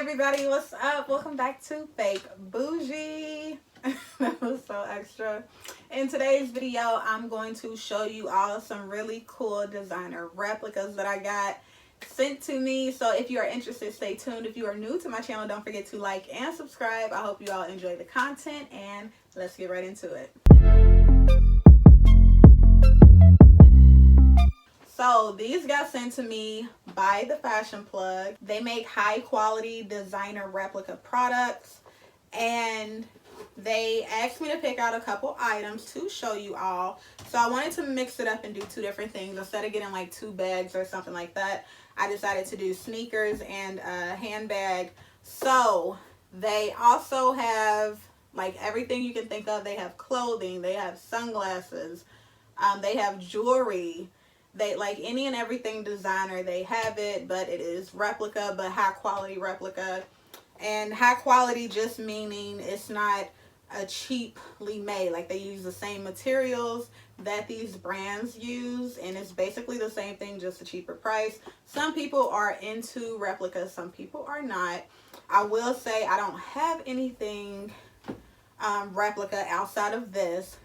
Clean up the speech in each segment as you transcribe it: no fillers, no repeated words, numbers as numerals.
everybody, what's up? Welcome back to Fake Boujie. That was so extra. In today's video, I'm going to show you all some really cool designer replicas that I got sent to me. So if you are interested, stay tuned. If you are new to my channel, don't forget to like and subscribe. I hope you all enjoy the content, and let's get right into it. So these got sent to me by the Fashion Plug. They make high quality designer replica products, and they asked me to pick out a couple items to show you all. So I wanted to mix it up and do two different things. Instead of getting like two bags or something like that, I decided to do sneakers and a handbag. So they also have like everything you can think of. They have clothing, they have sunglasses, they have jewelry. They like any and everything designer, they have it, but it is replica, but high quality replica. And high quality just meaning it's not a cheaply made. Like they use the same materials that these brands use, and it's basically the same thing, just a cheaper price. Some people are into replicas, some people are not. I will say I don't have anything replica outside of this.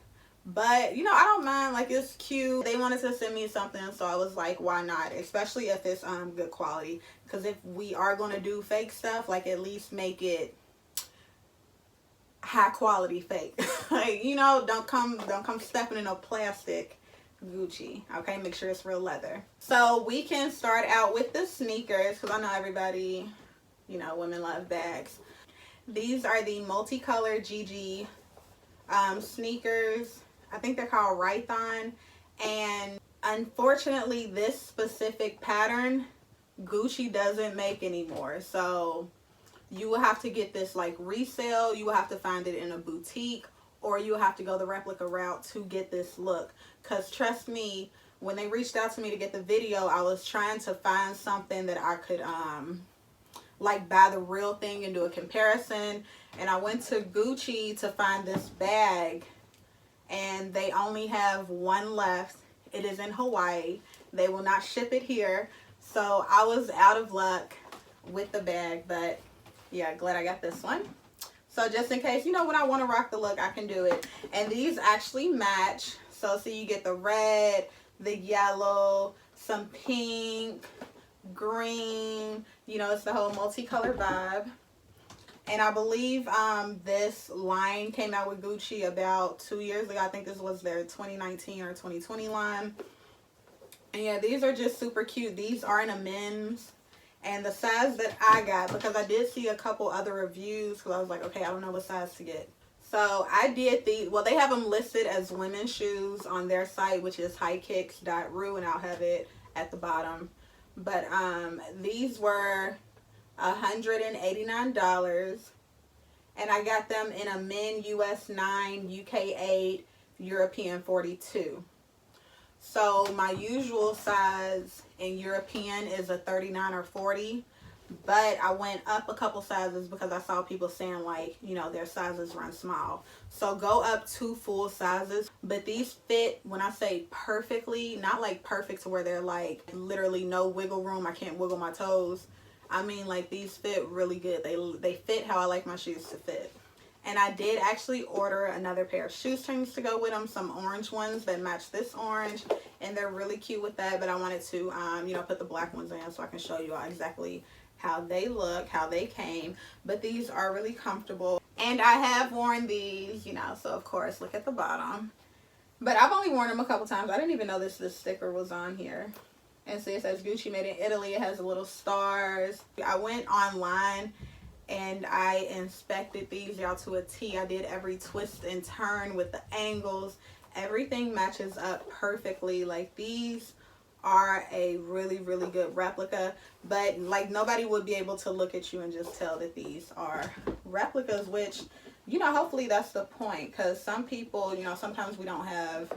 But, you know, I don't mind. Like, it's cute. They wanted to send me something, so I was like, why not? Especially if it's good quality. Because if we are going to do fake stuff, like, at least make it high quality fake. Like, you know, don't come stepping in no plastic Gucci. Okay, make sure it's real leather. So we can start out with the sneakers, because I know everybody, you know, women love bags. These are the Multicolor GUCCI sneakers. I think they're called Python, and unfortunately this specific pattern Gucci doesn't make anymore, so you will have to get this like resale. You will have to find it in a boutique, or you will have to go the replica route to get this look. Because trust me, when they reached out to me to get the video, I was trying to find something that I could like buy the real thing and do a comparison, and I went to Gucci to find this bag, and they only have one left. It is in Hawaii. They will not ship it here, so I was out of luck with the bag. But yeah, glad I got this one. So just in case, you know, when I want to rock the look, I can do it. And these actually match. So see, you get the red, the yellow, some pink, green, you know, it's the whole multicolor vibe. And I believe this line came out with Gucci about 2 years ago. I think this was their 2019 or 2020 line. And yeah, these are just super cute. These are in a men's, and the size that I got, because I did see a couple other reviews, because I was like, okay, I don't know what size to get. So I did well, they have them listed as women's shoes on their site, which is highkicks.ru, and I'll have it at the bottom. But these were $189, and I got them in a men US 9, UK 8, European 42. So my usual size in European is a 39 or 40, but I went up a couple sizes because I saw people saying, like, you know, their sizes run small. So go up 2 full sizes. But these fit, when I say perfectly, not like perfect to where they're like literally no wiggle room, I can't wiggle my toes. I mean, like, these fit really good. They fit how I like my shoes to fit. And I did actually order another pair of shoestrings to go with them, some orange ones that match this orange, and they're really cute with that. But I wanted to you know, put the black ones in so I can show you all exactly how they look, how they came. But these are really comfortable, and I have worn these, you know, so of course look at the bottom. But I've only worn them a couple times. I didn't even know this sticker was on here. And see, it says Gucci made in Italy. It has the little stars. I went online and I inspected these, y'all, to a T. I did every twist and turn with the angles. Everything matches up perfectly. Like, these are a really, really good replica. But like, nobody would be able to look at you and just tell that these are replicas, which, you know, hopefully that's the point. Because some people, you know, sometimes we don't have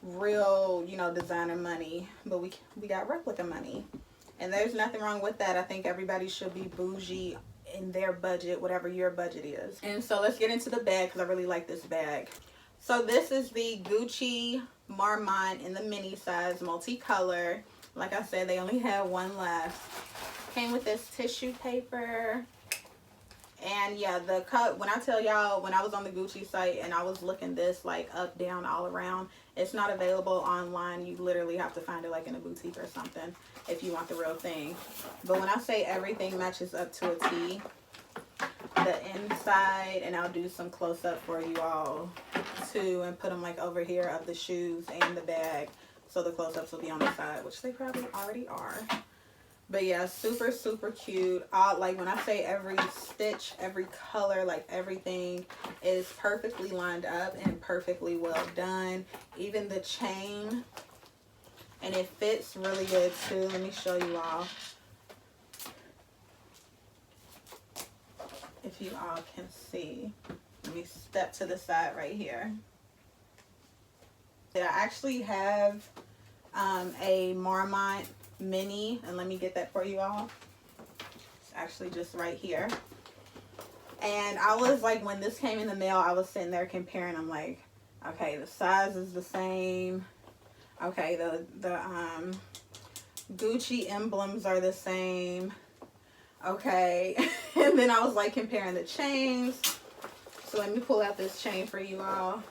real, you know, designer money, but we got replica money, and there's nothing wrong with that. I think everybody should be bougie in their budget, whatever your budget is. And so let's get into the bag, because I really like this bag. So this is the GUCCI Marmont in the mini size, multicolor. Like I said, they only have one left. Came with this tissue paper. And yeah, the cut, when I tell y'all, when I was on the Gucci site and I was looking this like up, down, all around, it's not available online. You literally have to find it like in a boutique or something if you want the real thing. But when I say everything matches up to a T, the inside, and I'll do some close up for you all too, and put them like over here of the shoes and the bag, so the close ups will be on the side, which they probably already are. But yeah, super, super cute. Like when I say every stitch, every color, like everything is perfectly lined up and perfectly well done. Even the chain, and it fits really good too. Let me show you all. If you all can see. Let me step to the side right here. I actually have a Marmont Mini, and let me get that for you all. It's actually just right here. And I was like, when this came in the mail, I was sitting there comparing. I'm like, okay, the size is the same. Okay, the Gucci emblems are the same. Okay. And then I was like comparing the chains. So let me pull out this chain for you all.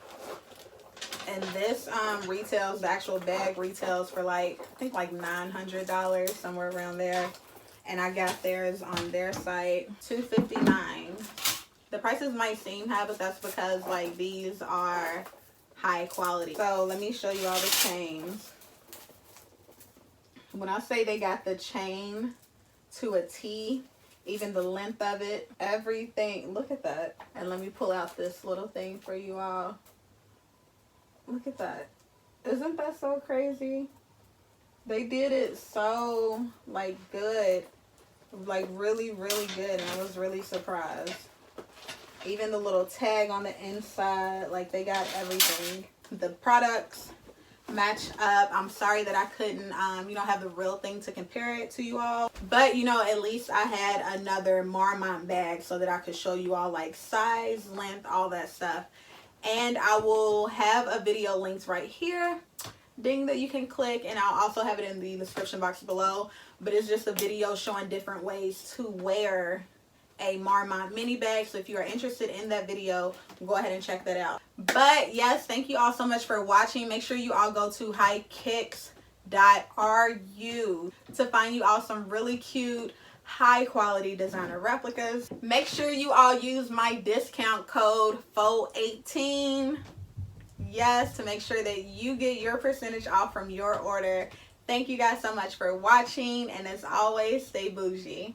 And this retails, the actual bag retails for like, I think like $900, somewhere around there. And I got theirs on their site, $259. The prices might seem high, but that's because like these are high quality. So let me show you all the chains. When I say they got the chain to a T, even the length of it, everything, look at that. And let me pull out this little thing for you all. Look at that. Isn't that so crazy? They did it so like good, like really, really good, and I was really surprised. Even the little tag on the inside, like they got everything. The products match up. I'm sorry that I couldn't have the real thing to compare it to you all, but at least I had another Marmont bag so that I could show you all like size, length, all that stuff. And I will have a video linked right here, ding, that you can click, and I'll also have it in the description box below. But it's just a video showing different ways to wear a Marmont mini bag. So if you are interested in that video, go ahead and check that out. But yes, thank you all so much for watching. Make sure you all go to Highkicks.ru to find you all some really cute, high quality designer replicas. Make sure you all use my discount code FOUX18, yes, to make sure that you get your percentage off from your order. Thank you guys so much for watching, and as always, stay bougie.